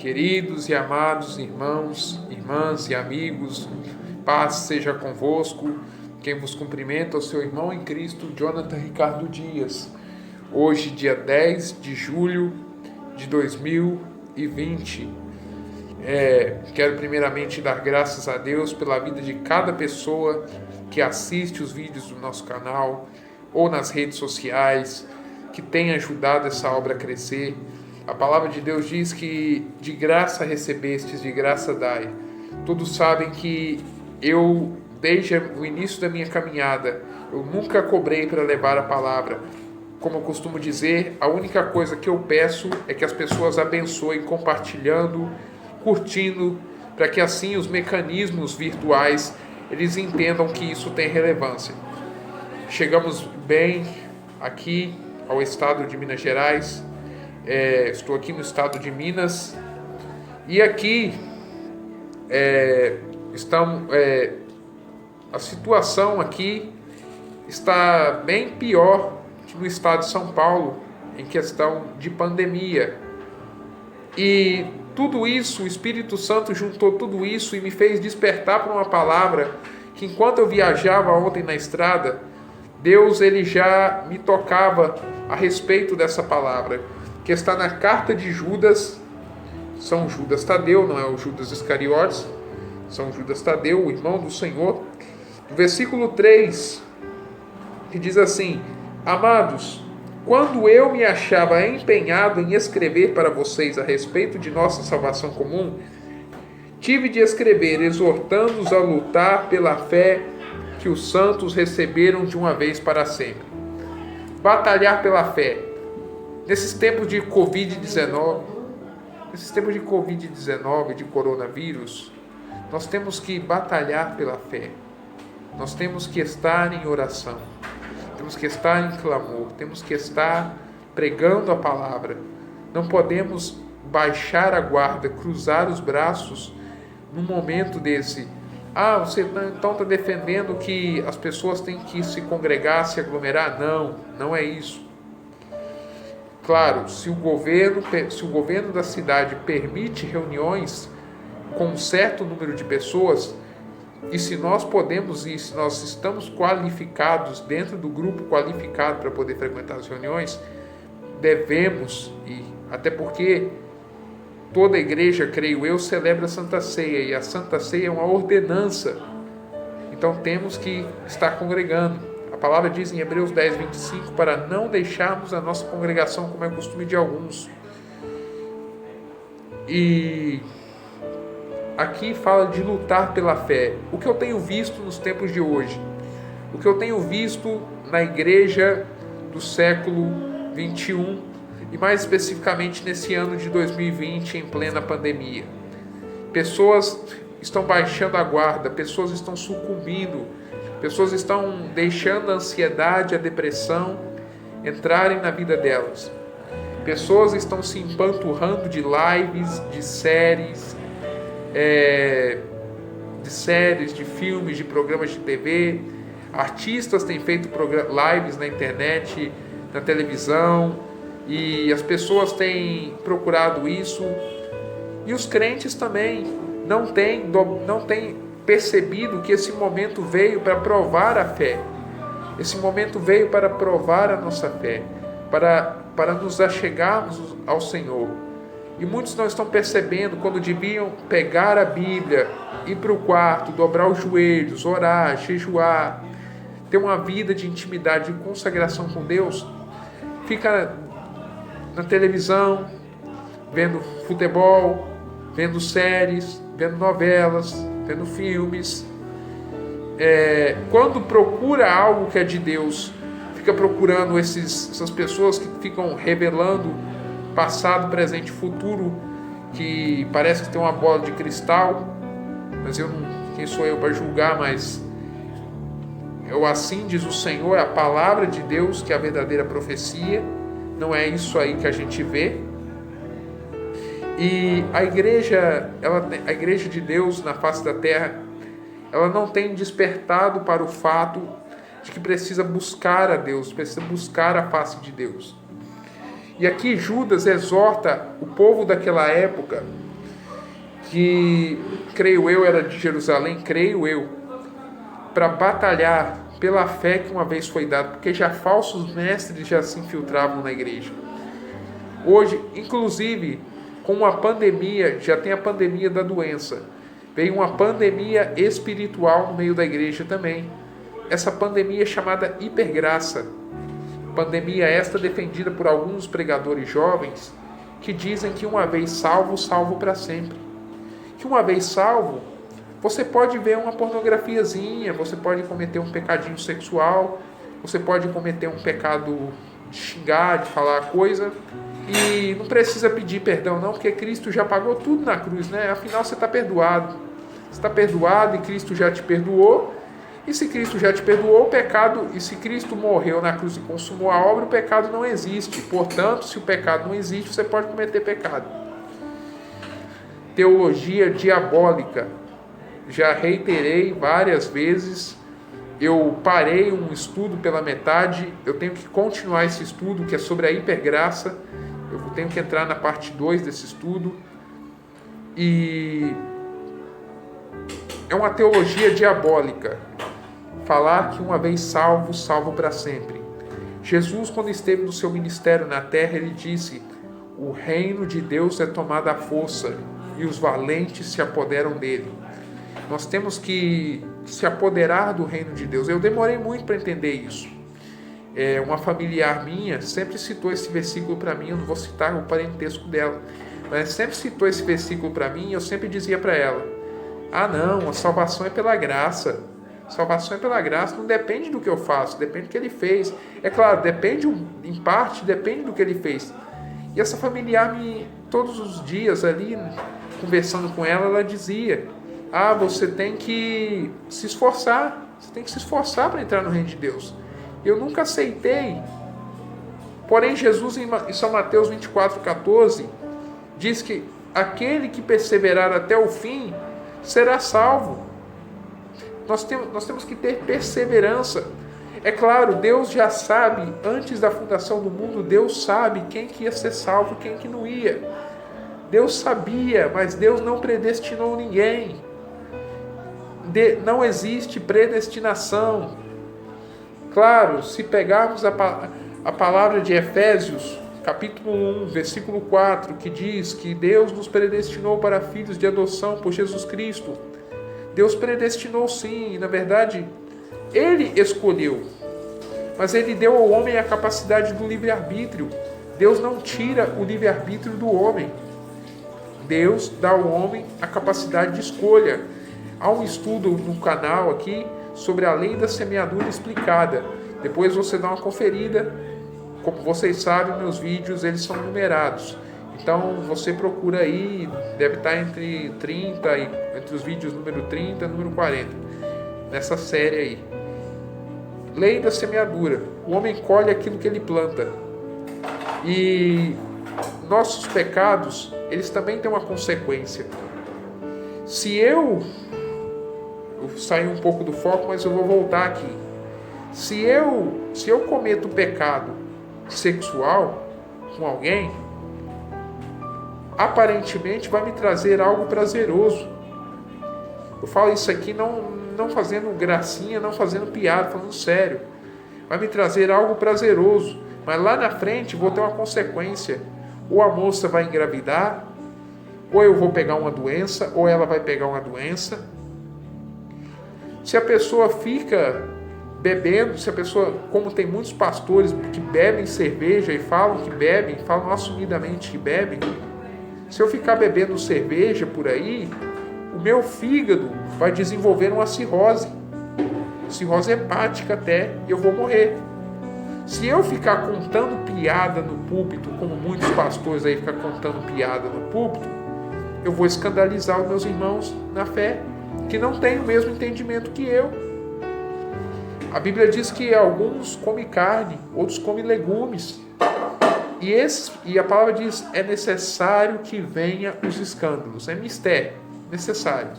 Queridos e amados irmãos, irmãs e amigos, paz seja convosco. Quem vos cumprimenta é o seu irmão em Cristo, Jonathan Ricardo Dias. Hoje, dia 10 de julho de 2020. Quero primeiramente dar graças a Deus pela vida de cada pessoa que assiste os vídeos do nosso canal ou nas redes sociais, que tem ajudado essa obra a crescer. A palavra de Deus diz que de graça recebestes, de graça dai. Todos sabem que eu, desde o início da minha caminhada, eu nunca cobrei para levar a palavra. Como eu costumo dizer, a única coisa que eu peço é que as pessoas abençoem compartilhando, curtindo, para que assim os mecanismos virtuais eles entendam que isso tem relevância. Chegamos bem aqui ao estado de Minas Gerais. Estou aqui no estado de Minas e aqui a situação aqui está bem pior que no estado de São Paulo em questão de pandemia. E tudo isso, o Espírito Santo juntou tudo isso e me fez despertar para uma palavra que enquanto eu viajava ontem na estrada, Deus ele já me tocava a respeito dessa palavra, que está na carta de Judas, São Judas Tadeu, não é o Judas Iscariotes, São Judas Tadeu, o irmão do Senhor, no versículo 3, que diz assim: Amados, quando eu me achava empenhado em escrever para vocês a respeito de nossa salvação comum, tive de escrever exortando-os a lutar pela fé que os santos receberam de uma vez para sempre. Batalhar pela fé. Nesses tempos de Covid-19, de coronavírus, nós temos que batalhar pela fé. Nós temos que estar em oração. Temos que estar em clamor. Temos que estar pregando a palavra. Não podemos baixar a guarda, cruzar os braços num momento desse. Você então está defendendo que as pessoas têm que se congregar, se aglomerar? Não é isso. Claro, se o governo da cidade permite reuniões com um certo número de pessoas, e se nós podemos ir, se nós estamos qualificados, dentro do grupo qualificado para poder frequentar as reuniões, devemos ir. Até porque toda igreja, creio eu, celebra a Santa Ceia, e a Santa Ceia é uma ordenança. Então temos que estar congregando. A palavra diz em Hebreus 10, 25, para não deixarmos a nossa congregação como é costume de alguns. E aqui fala de lutar pela fé. O que eu tenho visto nos tempos de hoje, o que eu tenho visto na igreja do século 21, e mais especificamente nesse ano de 2020, em plena pandemia. Pessoas estão baixando a guarda, pessoas estão sucumbindo, pessoas estão deixando a ansiedade, a depressão entrarem na vida delas. Pessoas estão se empanturrando de lives, de séries, de filmes, de programas de TV. Artistas têm feito lives na internet, na televisão, e as pessoas têm procurado isso. E os crentes também não têm percebido que esse momento veio para provar a fé. Esse momento veio para provar a nossa fé, para nos achegarmos ao Senhor. E muitos não estão percebendo quando deviam pegar a Bíblia, ir para o quarto, dobrar os joelhos, orar, jejuar, ter uma vida de intimidade, de consagração com Deus. Fica na televisão, vendo futebol, vendo séries, vendo novelas, vendo filmes. Quando procura algo que é de Deus, fica procurando essas pessoas que ficam revelando passado, presente e futuro, que parece que tem uma bola de cristal, mas quem sou eu para julgar? Mas assim diz o Senhor, é a palavra de Deus que é a verdadeira profecia, não é isso aí que a gente vê. E a igreja de Deus na face da terra, ela não tem despertado para o fato de que precisa buscar a Deus, precisa buscar a face de Deus. E aqui Judas exorta o povo daquela época que, creio eu, era de Jerusalém, creio eu, para batalhar pela fé que uma vez foi dada, porque já falsos mestres já se infiltravam na igreja. Hoje, inclusive, com uma pandemia, já tem a pandemia da doença, veio uma pandemia espiritual no meio da igreja também. Essa pandemia é chamada hipergraça. Pandemia esta defendida por alguns pregadores jovens que dizem que uma vez salvo, salvo para sempre. Que uma vez salvo, você pode ver uma pornografiazinha, você pode cometer um pecadinho sexual, você pode cometer um pecado de xingar, de falar coisa, e não precisa pedir perdão não, porque Cristo já pagou tudo na cruz, né? Afinal, você está perdoado. Você está perdoado e Cristo já te perdoou. E se Cristo já te perdoou, o pecado, e se Cristo morreu na cruz e consumou a obra, o pecado não existe. Portanto, se o pecado não existe, você pode cometer pecado. Teologia diabólica. Já reiterei várias vezes, eu parei um estudo pela metade, eu tenho que continuar esse estudo, que é sobre a hipergraça, eu tenho que entrar na parte 2 desse estudo, e é uma teologia diabólica, falar que uma vez salvo, salvo para sempre. Jesus, quando esteve no seu ministério na terra, ele disse: o reino de Deus é tomado à força, e os valentes se apoderam dele. Nós temos que se apoderar do reino de Deus. Eu demorei muito para entender isso. Uma familiar minha sempre citou esse versículo para mim, eu não vou citar o parentesco dela, mas sempre citou esse versículo para mim e eu sempre dizia para ela: ah não, a salvação é pela graça. A salvação é pela graça, não depende do que eu faço, depende do que ele fez. É claro, depende em parte, depende do que ele fez. E essa familiar, todos os dias ali, conversando com ela, ela dizia: ah, você tem que se esforçar. Você tem que se esforçar para entrar no reino de Deus. Eu nunca aceitei. Porém, Jesus, em São Mateus 24,14, diz que aquele que perseverar até o fim será salvo. Nós temos que ter perseverança. É claro, Deus já sabe, antes da fundação do mundo, Deus sabe quem que ia ser salvo e quem que não ia. Deus sabia, mas Deus não predestinou ninguém. Não existe predestinação. Claro, se pegarmos a palavra de Efésios, capítulo 1, versículo 4, que diz que Deus nos predestinou para filhos de adoção por Jesus Cristo. Deus predestinou sim, na verdade, Ele escolheu. Mas Ele deu ao homem a capacidade do livre-arbítrio. Deus não tira o livre-arbítrio do homem. Deus dá ao homem a capacidade de escolha. Há um estudo no canal aqui sobre a lei da semeadura explicada. Depois você dá uma conferida. Como vocês sabem, meus vídeos eles são numerados. Então você procura aí, deve estar entre os vídeos número 30 e número 40. Nessa série aí. Lei da semeadura. O homem colhe aquilo que ele planta. E nossos pecados, eles também têm uma consequência. Se eu saí um pouco do foco, mas eu vou voltar aqui. Se eu cometo pecado sexual com alguém, aparentemente vai me trazer algo prazeroso. Eu falo isso aqui não fazendo gracinha, não fazendo piada, falando sério. Vai me trazer algo prazeroso, mas lá na frente vou ter uma consequência. Ou a moça vai engravidar, ou eu vou pegar uma doença, ou ela vai pegar uma doença. Se a pessoa fica bebendo, se a pessoa, como tem muitos pastores que bebem cerveja e falam que bebem, falam assumidamente que bebem, se eu ficar bebendo cerveja por aí, o meu fígado vai desenvolver uma cirrose hepática até, e eu vou morrer. Se eu ficar contando piada no púlpito, como muitos pastores aí ficam contando piada no púlpito, eu vou escandalizar os meus irmãos na fé, que não têm o mesmo entendimento que eu. A Bíblia diz que alguns comem carne, outros comem legumes. E a palavra diz, é necessário que venha os escândalos. É mistério, necessário.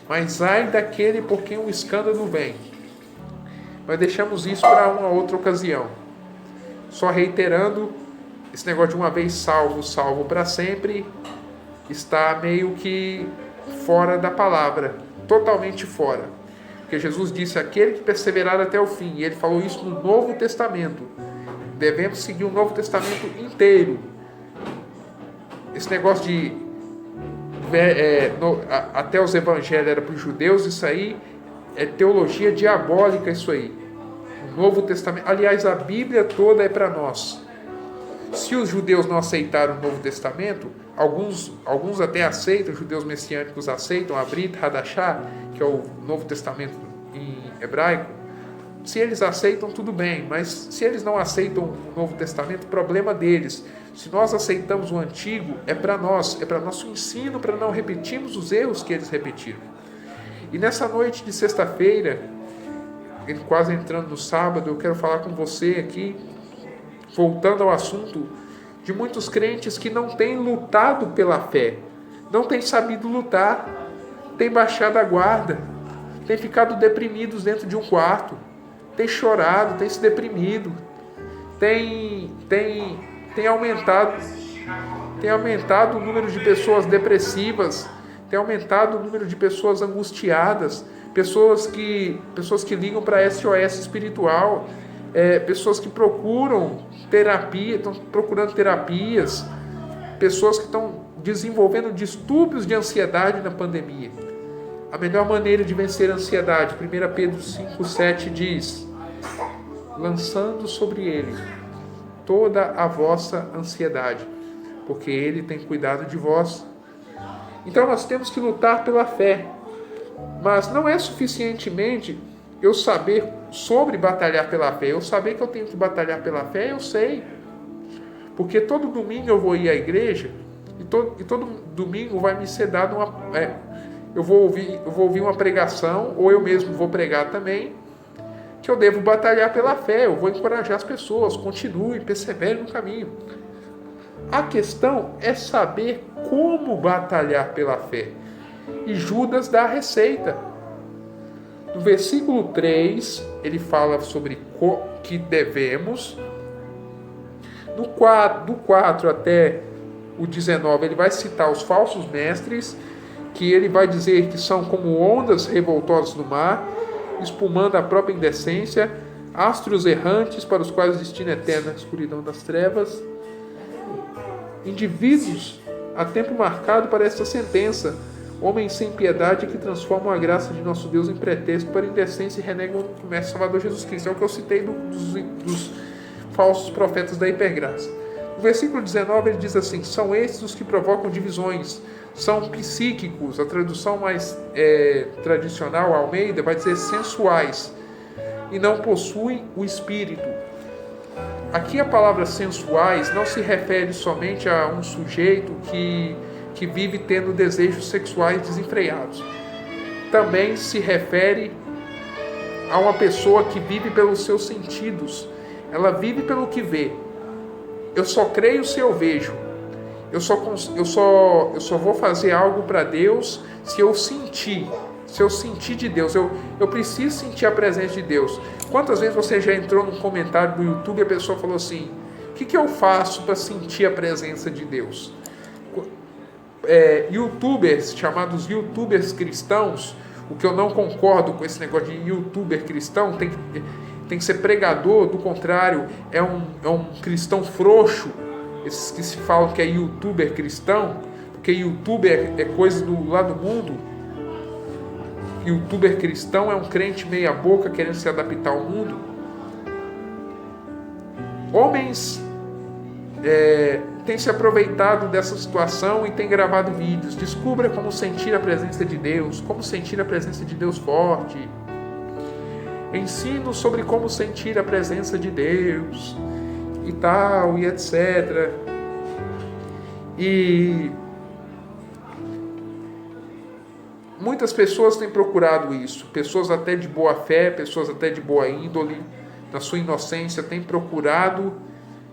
Mas ai daquele por quem o escândalo vem. Nós deixamos isso para uma outra ocasião. Só reiterando, esse negócio de uma vez salvo, salvo para sempre, está meio que fora da palavra, totalmente fora. Porque Jesus disse, aquele que perseverar até o fim, e ele falou isso no Novo Testamento. Devemos seguir o Novo Testamento inteiro. Esse negócio de até os evangelhos era para os judeus, isso aí é teologia diabólica, isso aí. O Novo Testamento, aliás, a Bíblia toda é para nós. Se os judeus não aceitaram o Novo Testamento, alguns até aceitam, os judeus messiânicos aceitam a Brit Hadashah, que é o Novo Testamento em hebraico. Se eles aceitam, tudo bem, mas se eles não aceitam o Novo Testamento, problema deles. Se nós aceitamos o Antigo, é para nós, é para nosso ensino, para não repetirmos os erros que eles repetiram. E nessa noite de sexta-feira, quase entrando no sábado, eu quero falar com você aqui, voltando ao assunto de muitos crentes que não têm lutado pela fé, não têm sabido lutar, têm baixado a guarda, têm ficado deprimidos dentro de um quarto, têm chorado, têm se deprimido, têm aumentado o número de pessoas depressivas, tem aumentado o número de pessoas angustiadas, pessoas que ligam para SOS espiritual, pessoas que procuram terapia, estão procurando terapias, pessoas que estão desenvolvendo distúrbios de ansiedade na pandemia. A melhor maneira de vencer a ansiedade, 1 Pedro 5,7 diz, lançando sobre ele toda a vossa ansiedade, porque ele tem cuidado de vós. Então nós temos que lutar pela fé, mas não é suficientemente eu saber sobre batalhar pela fé. Eu saber que eu tenho que batalhar pela fé, eu sei, porque todo domingo eu vou ir à igreja e todo domingo vai me ser dado eu vou ouvir uma pregação, ou eu mesmo vou pregar também, que eu devo batalhar pela fé. Eu vou encorajar as pessoas, continue, persevere no caminho. A questão é saber como batalhar pela fé. E Judas dá a receita. No versículo 3, ele fala sobre que devemos. Do 4 até o 19, ele vai citar os falsos mestres, que ele vai dizer que são como ondas revoltosas no mar, espumando a própria indecência, astros errantes para os quais o destino eterno é a escuridão das trevas, indivíduos a tempo marcado para esta sentença, homens sem piedade que transformam a graça de nosso Deus em pretexto para indecência e renegam o Mestre Salvador Jesus Cristo. É o que eu citei dos falsos profetas da hipergraça. No versículo 19 ele diz assim, são estes os que provocam divisões, são psíquicos, a tradução mais tradicional, Almeida, vai dizer sensuais, e não possuem o espírito. Aqui a palavra sensuais não se refere somente a um sujeito que vive tendo desejos sexuais desenfreados. Também se refere a uma pessoa que vive pelos seus sentidos. Ela vive pelo que vê. Eu só creio se eu vejo. Eu só vou fazer algo para Deus se eu sentir. Se eu sentir de Deus. Eu preciso sentir a presença de Deus. Quantas vezes você já entrou num comentário do YouTube e a pessoa falou assim, o que eu faço para sentir a presença de Deus? YouTubers, chamados YouTubers cristãos, o que eu não concordo com esse negócio de YouTuber cristão, tem que ser pregador, do contrário, é um cristão frouxo, esses que se falam que é YouTuber cristão, porque YouTuber é coisa do lado do mundo. YouTuber cristão é um crente meia boca querendo se adaptar ao mundo. Homens têm se aproveitado dessa situação e têm gravado vídeos. Descubra como sentir a presença de Deus, como sentir a presença de Deus forte. Ensino sobre como sentir a presença de Deus e tal, e etc. E muitas pessoas têm procurado isso, pessoas até de boa fé, pessoas até de boa índole, na sua inocência, têm procurado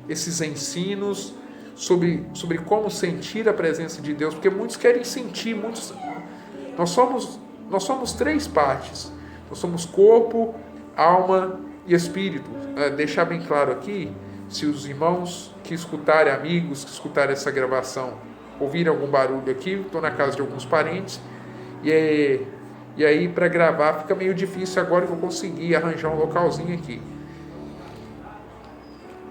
esses ensinos sobre como sentir a presença de Deus, porque muitos querem sentir, nós somos três partes, nós somos corpo, alma e espírito. Deixar bem claro aqui, se os irmãos que escutarem, amigos que escutarem essa gravação, ouvirem algum barulho aqui, estou na casa de alguns parentes, E aí para gravar fica meio difícil agora que eu consegui arranjar um localzinho aqui.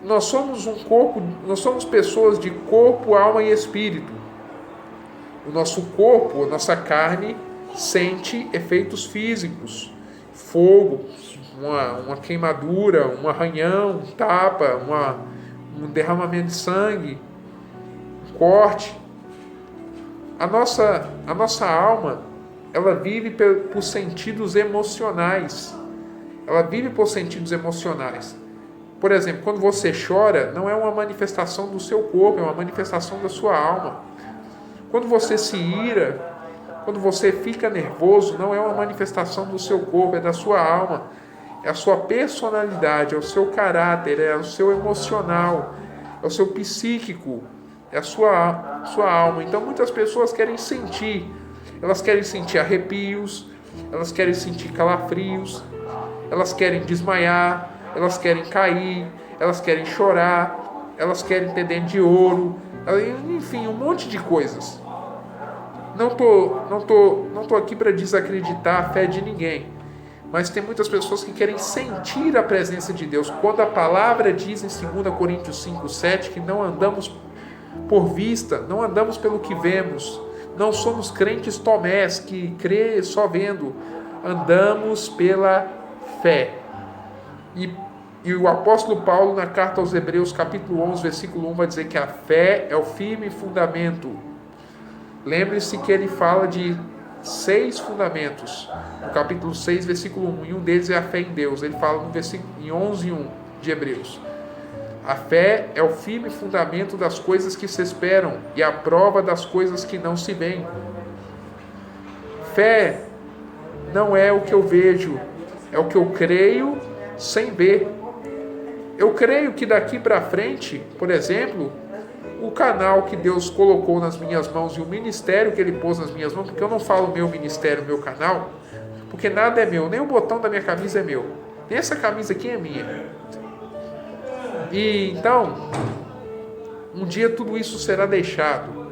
Nós somos um corpo, nós somos pessoas de corpo, alma e espírito. O nosso corpo, a nossa carne, sente efeitos físicos, fogo, uma queimadura, um arranhão, um tapa, um derramamento de sangue, um corte. A nossa alma, ela vive por sentidos emocionais. Ela vive por sentidos emocionais. Por exemplo, quando você chora, não é uma manifestação do seu corpo, é uma manifestação da sua alma. Quando você se ira, quando você fica nervoso, não é uma manifestação do seu corpo, é da sua alma. É a sua personalidade, é o seu caráter, é o seu emocional, é o seu psíquico, é a sua alma. Então muitas pessoas querem sentir, elas querem sentir arrepios, elas querem sentir calafrios, elas querem desmaiar, elas querem cair, elas querem chorar, elas querem ter dente de ouro, enfim, um monte de coisas. Não tô aqui para desacreditar a fé de ninguém, mas tem muitas pessoas que querem sentir a presença de Deus. Quando a palavra diz em 2 Coríntios 5:7 que não andamos por vista, não andamos pelo que vemos, não somos crentes tomés que crê só vendo, andamos pela fé. E o apóstolo Paulo, na carta aos Hebreus, capítulo 11, versículo 1, vai dizer que a fé é o firme fundamento. Lembre-se que ele fala de 6 fundamentos. No capítulo 6, versículo 1, e um deles é a fé em Deus. Ele fala em 11:1 de Hebreus. A fé é o firme fundamento das coisas que se esperam e a prova das coisas que não se veem. Fé não é o que eu vejo, é o que eu creio sem ver. Eu creio que daqui para frente, por exemplo, o canal que Deus colocou nas minhas mãos e o ministério que Ele pôs nas minhas mãos, porque eu não falo meu ministério, meu canal, porque nada é meu, nem o botão da minha camisa é meu, nem essa camisa aqui é minha. E então, um dia tudo isso será deixado.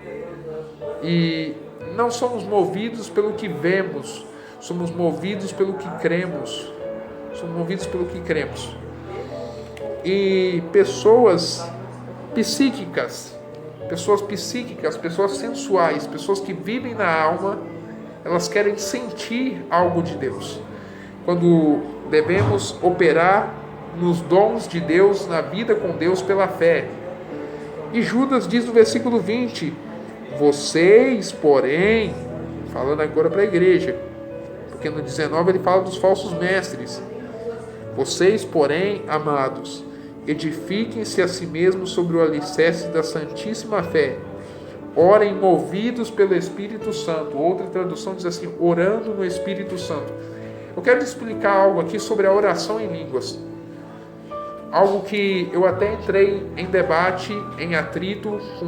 E não somos movidos pelo que vemos, somos movidos pelo que cremos. Somos movidos pelo que cremos. E pessoas psíquicas, pessoas sensuais, pessoas que vivem na alma, elas querem sentir algo de Deus. Quando devemos operar nos dons de Deus, na vida com Deus pela fé. E Judas diz no versículo 20: vocês, porém, falando agora para a igreja, porque no 19 ele fala dos falsos mestres. Vocês, porém, amados, edifiquem-se a si mesmos sobre o alicerce da santíssima fé. Orem movidos pelo Espírito Santo. Outra tradução diz assim: orando no Espírito Santo. Eu quero explicar algo aqui sobre a oração em línguas. Algo que eu até entrei em debate, em atrito com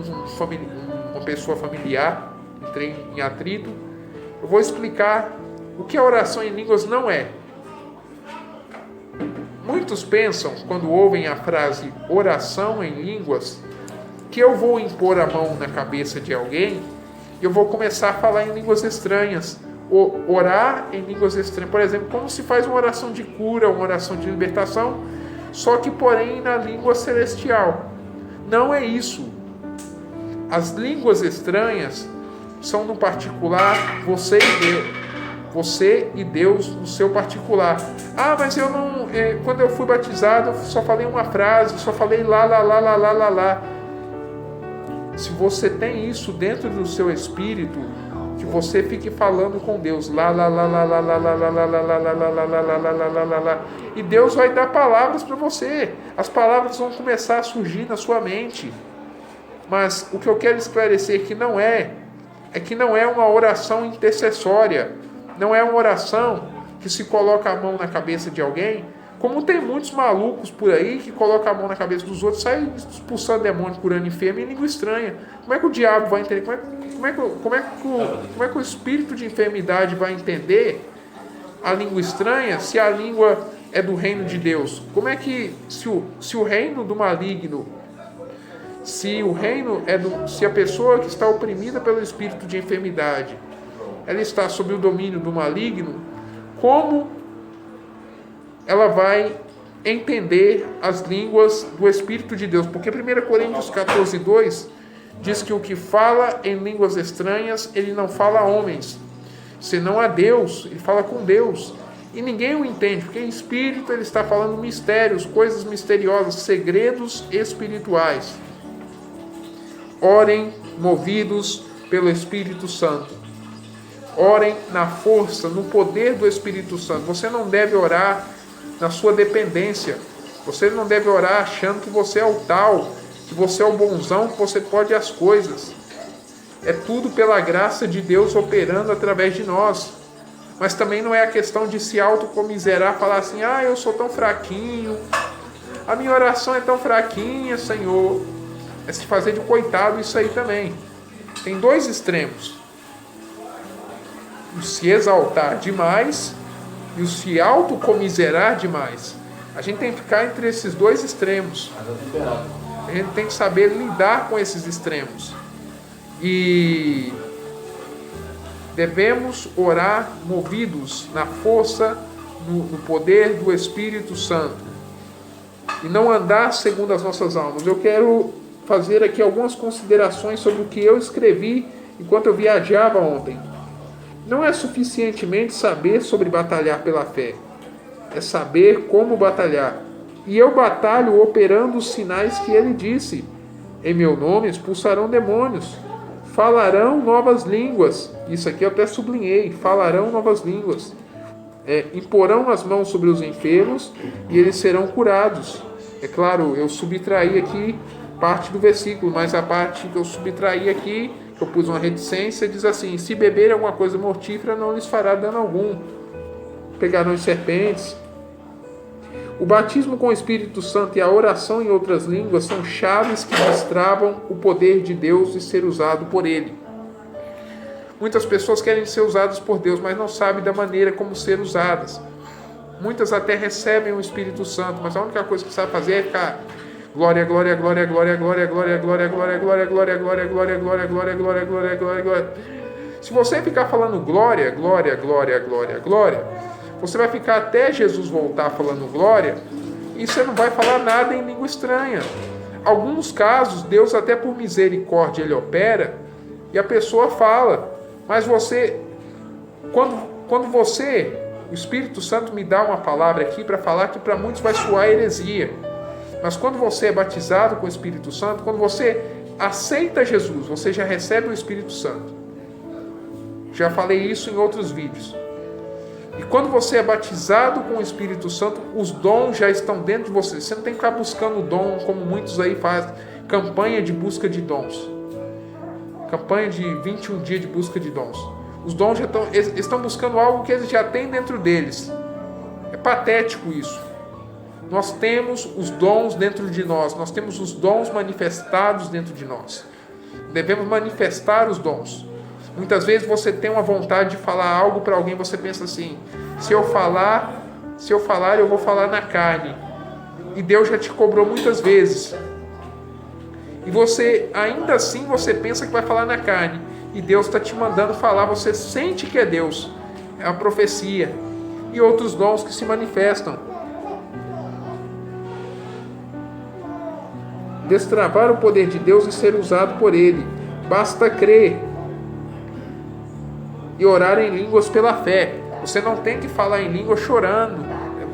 uma pessoa familiar. Entrei em atrito. Eu vou explicar o que a oração em línguas não é. Muitos pensam, quando ouvem a frase oração em línguas, que eu vou impor a mão na cabeça de alguém e eu vou começar a falar em línguas estranhas. Orar em línguas estranhas. Por exemplo, como se faz uma oração de cura, uma oração de libertação, só que, porém, na língua celestial. Não é isso. As línguas estranhas são no particular você e Deus no seu particular. Ah, mas eu não... quando eu fui batizado, eu só falei uma frase, só falei lá, lá, lá, lá, lá, lá, lá. Se você tem isso dentro do seu espírito, que você fique falando com Deus lá, lá, lá, lá, lá, lá, lá, lá, lá, lá, lá, lá, lá, lá, lá, lá, lá, lá, lá, e Deus vai dar palavras para você. As palavras vão começar a surgir na sua mente. Mas o que eu quero esclarecer que não é que não é uma oração intercessória. Não é uma oração que se coloca a mão na cabeça de alguém, como tem muitos malucos por aí que colocam a mão na cabeça dos outros, saem expulsando demônio, curando enfermo em língua estranha. Como é que o diabo vai entender? Como é que o espírito de enfermidade vai entender a língua estranha se a língua é do reino de Deus? Como é que, se o reino do maligno, se a pessoa que está oprimida pelo espírito de enfermidade, ela está sob o domínio do maligno, como ela vai entender as línguas do Espírito de Deus? Porque 1 Coríntios 14, 2 diz que o que fala em línguas estranhas, ele não fala a homens, senão a Deus, ele fala com Deus. E ninguém o entende, porque em espírito ele está falando mistérios, coisas misteriosas, segredos espirituais. Orem movidos pelo Espírito Santo. Orem na força, no poder do Espírito Santo. Você não deve orar na sua dependência. Você não deve orar achando que você é o tal, que você é o bonzão, que você pode as coisas. É tudo pela graça de Deus operando através de nós. Mas também não é a questão de se autocomiserar, falar assim, eu sou tão fraquinho, a minha oração é tão fraquinha, Senhor. É se fazer de coitado isso aí também. Tem dois extremos. O se exaltar demais e o se autocomiserar demais. A gente tem que ficar entre esses dois extremos. A gente tem que saber lidar com esses extremos. E devemos orar movidos na força, no poder do Espírito Santo. E não andar segundo as nossas almas. Eu quero fazer aqui algumas considerações sobre o que eu escrevi enquanto eu viajava ontem. Não é suficientemente saber sobre batalhar pela fé. É saber como batalhar. E eu batalho operando os sinais que ele disse. Em meu nome expulsarão demônios. Falarão novas línguas. Isso aqui eu até sublinhei. Falarão novas línguas. Imporão as mãos sobre os enfermos e eles serão curados. É claro, eu subtraí aqui parte do versículo, mas a parte que eu subtraí aqui, que eu pus uma reticência, diz assim: se beberem alguma coisa mortífera, não lhes fará dano algum. Pegarão as serpentes. O batismo com o Espírito Santo e a oração em outras línguas são chaves que destravam o poder de Deus e ser usado por Ele. Muitas pessoas querem ser usadas por Deus, mas não sabem da maneira como ser usadas. Muitas até recebem o Espírito Santo, mas a única coisa que sabe fazer é ficar glória, glória, glória, glória, glória, glória, glória, glória, glória, glória, glória, glória, glória, glória, glória, glória, glória, glória. Se você ficar falando glória, glória, glória, glória, glória, você vai ficar até Jesus voltar falando glória e você não vai falar nada em língua estranha. Alguns casos, Deus até por misericórdia Ele opera e a pessoa fala. Mas você, quando você, o Espírito Santo me dá uma palavra aqui para falar que para muitos vai soar heresia. Mas quando você é batizado com o Espírito Santo, quando você aceita Jesus, você já recebe o Espírito Santo. Já falei isso em outros vídeos. E quando você é batizado com o Espírito Santo, os dons já estão dentro de você. Você não tem que ficar buscando dom, como muitos aí fazem. Campanha de busca de dons. Campanha de 21 dias de busca de dons. Os dons já estão buscando algo que eles já têm dentro deles. É patético isso. Nós temos os dons dentro de nós. Nós temos os dons manifestados dentro de nós. Devemos manifestar os dons. Muitas vezes você tem uma vontade de falar algo para alguém, você pensa assim: se eu falar, eu vou falar na carne. E Deus já te cobrou muitas vezes. E você, ainda assim, você pensa que vai falar na carne. E Deus está te mandando falar, você sente que é Deus. É uma profecia. E outros dons que se manifestam. Destravar o poder de Deus e ser usado por Ele. Basta crer. E orar em línguas pela fé. Você não tem que falar em língua chorando.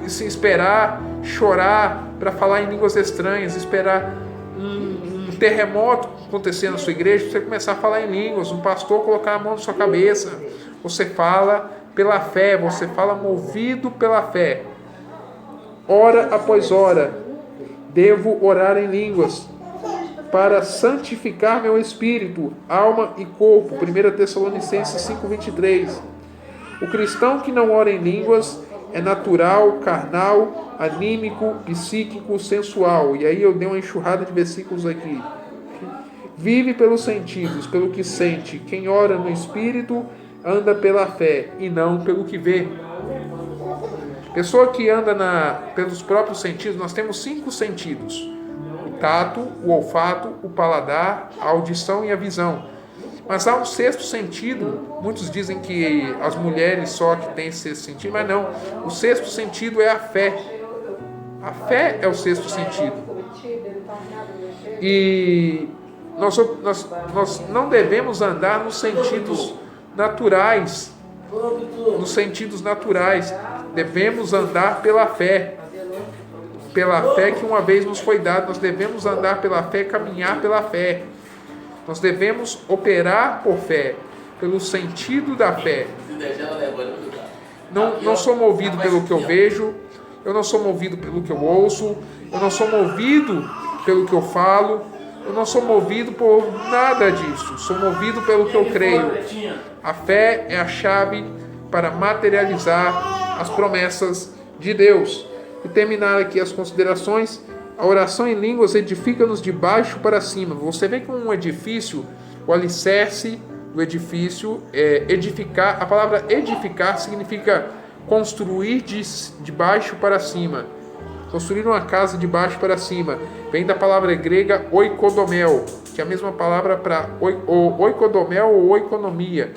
Se esperar chorar para falar em línguas estranhas. Esperar um terremoto acontecer na sua igreja, você começar a falar em línguas, um pastor colocar a mão na sua cabeça. Você fala pela fé, você fala movido pela fé. Hora após hora, devo orar em línguas para santificar meu espírito, alma e corpo. 1 Tessalonicenses 5:23. O cristão que não ora em línguas é natural, carnal, anímico, psíquico, sensual. E aí eu dei uma enxurrada de versículos aqui. Vive pelos sentidos, pelo que sente. Quem ora no espírito anda pela fé e não pelo que vê. Pessoa que anda pelos próprios sentidos, nós temos 5 sentidos: o tato, o olfato, o paladar, a audição e a visão. Mas há um sexto sentido. Muitos dizem que as mulheres só que têm esse sexto sentido, mas não. O sexto sentido é a fé. A fé é o sexto sentido. E nós não devemos andar nos sentidos naturais. Nos sentidos naturais. Devemos andar pela fé. Pela fé que uma vez nos foi dada. Nós devemos andar pela fé, caminhar pela fé. Nós devemos operar por fé, pelo sentido da fé. Não sou movido pelo que eu vejo, eu não sou movido pelo que eu ouço, eu não sou movido pelo que eu falo, eu não sou movido por nada disso, sou movido pelo que eu creio. A fé é a chave para materializar as promessas de Deus. E terminar aqui as considerações. A oração em línguas edifica-nos de baixo para cima. Você vê que um edifício, o alicerce do edifício é edificar. A palavra edificar significa construir de baixo para cima. Construir uma casa de baixo para cima. Vem da palavra grega oikodomel, que é a mesma palavra para oikodomel ou economia.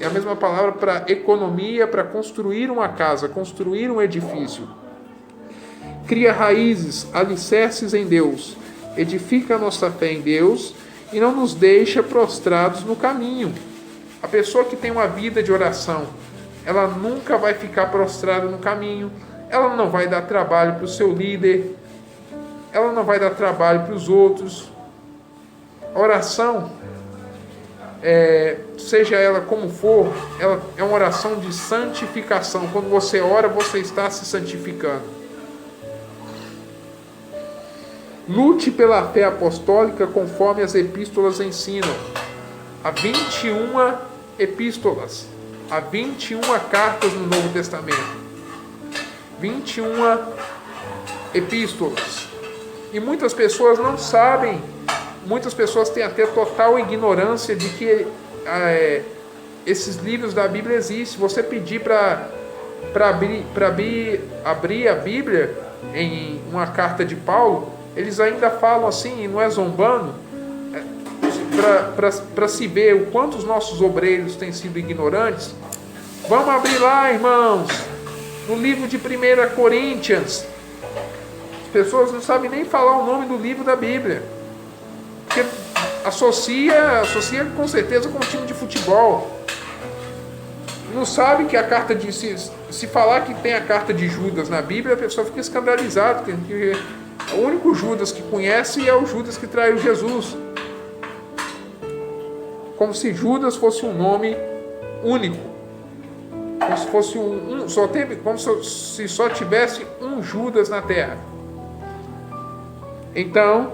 É a mesma palavra para economia, para construir uma casa, construir um edifício. Cria raízes, alicerces em Deus, edifica a nossa fé em Deus e não nos deixa prostrados no caminho. A pessoa que tem uma vida de oração, ela nunca vai ficar prostrada no caminho, ela não vai dar trabalho para o seu líder, ela não vai dar trabalho para os outros. A oração, seja ela como for, ela é uma oração de santificação. Quando você ora, você está se santificando. Lute pela fé apostólica conforme as epístolas ensinam. Há 21 epístolas. Há 21 cartas no Novo Testamento. 21 epístolas. E muitas pessoas não sabem. Muitas pessoas têm até total ignorância de que esses livros da Bíblia existem. Você pedir para abrir a Bíblia em uma carta de Paulo, eles ainda falam assim, não é zombando, para se ver o quanto os nossos obreiros têm sido ignorantes. Vamos abrir lá, irmãos, no livro de 1 Coríntios. As pessoas não sabem nem falar o nome do livro da Bíblia, porque associa com certeza com o time de futebol. Não sabe que a carta de... Se falar que tem a carta de Judas na Bíblia, a pessoa fica escandalizada, porque o único Judas que conhece é o Judas que traiu Jesus. Como se Judas fosse um nome único. Como se fosse como se só tivesse um Judas na terra. Então,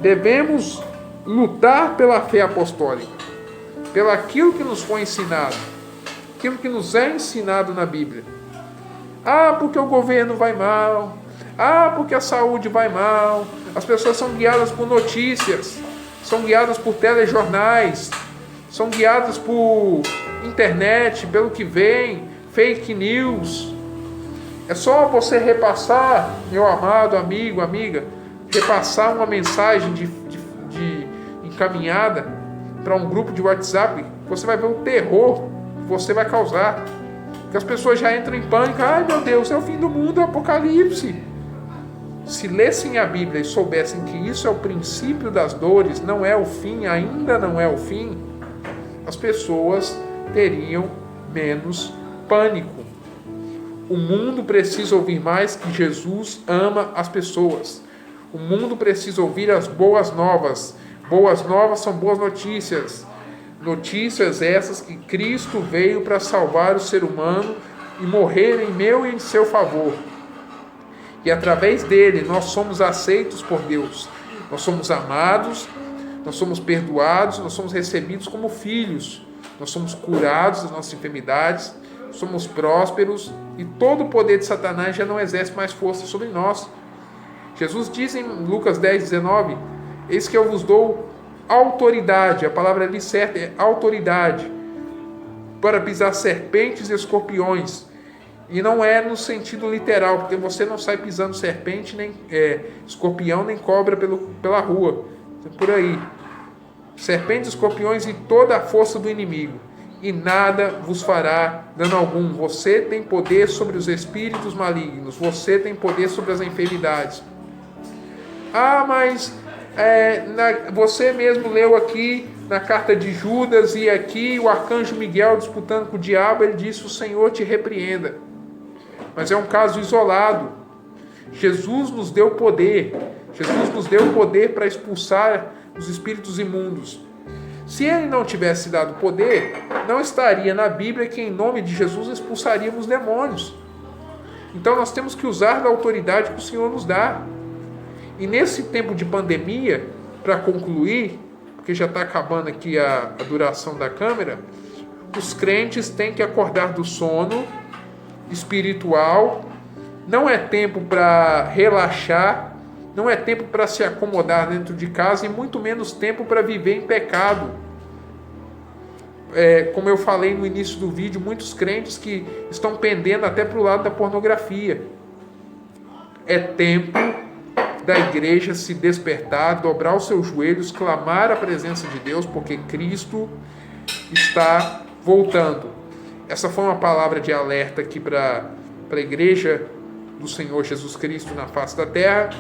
devemos lutar pela fé apostólica, pelo aquilo que nos foi ensinado, aquilo que nos é ensinado na Bíblia. Porque o governo vai mal. Porque a saúde vai mal. As pessoas são guiadas por notícias, são guiadas por telejornais, são guiadas por internet, pelo que vem, fake news. É só você repassar, meu amado amigo, amiga, repassar uma mensagem de encaminhada para um grupo de WhatsApp, você vai ver o terror que você vai causar. Que as pessoas já entram em pânico. Ai meu Deus, é o fim do mundo, é o apocalipse. Se lessem a Bíblia e soubessem que isso é o princípio das dores, não é o fim, ainda não é o fim, as pessoas teriam menos pânico. O mundo precisa ouvir mais que Jesus ama as pessoas. O mundo precisa ouvir as boas novas. Boas novas são boas notícias. Notícias essas que Cristo veio para salvar o ser humano e morrer em meu e em seu favor. E através dele nós somos aceitos por Deus. Nós somos amados, nós somos perdoados, nós somos recebidos como filhos. Nós somos curados das nossas enfermidades, somos prósperos e todo o poder de Satanás já não exerce mais força sobre nós. Jesus diz em Lucas 10:19, eis que eu vos dou autoridade, a palavra ali certa é autoridade, para pisar serpentes e escorpiões. E não é no sentido literal, porque você não sai pisando serpente, nem escorpião, nem cobra pela rua. Por aí. serpentes, escorpiões e toda a força do inimigo, e nada vos fará dano algum. Você tem poder sobre os espíritos malignos, você tem poder sobre as enfermidades. Mas você mesmo leu aqui na carta de Judas, e aqui o arcanjo Miguel disputando com o diabo, ele disse: o Senhor te repreenda. Mas é um caso isolado. Jesus nos deu poder. Jesus nos deu poder para expulsar os espíritos imundos. Se ele não tivesse dado poder, não estaria na Bíblia que em nome de Jesus expulsaríamos demônios. Então nós temos que usar da autoridade que o Senhor nos dá. E nesse tempo de pandemia, para concluir, porque já está acabando aqui a duração da câmera, os crentes têm que acordar do sono espiritual. Não é tempo para relaxar, não é tempo para se acomodar dentro de casa, e muito menos tempo para viver em pecado. Como eu falei no início do vídeo, muitos crentes que estão pendendo até para o lado da pornografia. É tempo da igreja se despertar, dobrar os seus joelhos, clamar a presença de Deus, porque Cristo está voltando. Essa foi uma palavra de alerta aqui para a igreja do Senhor Jesus Cristo na face da terra.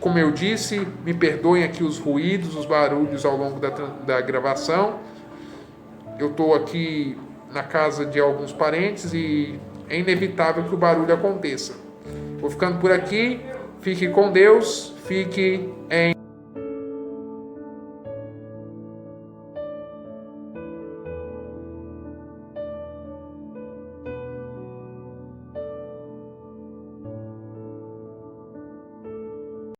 Como eu disse, me perdoem aqui os ruídos, os barulhos ao longo da gravação. Eu estou aqui na casa de alguns parentes e é inevitável que o barulho aconteça. Vou ficando por aqui. Fique com Deus. Fique em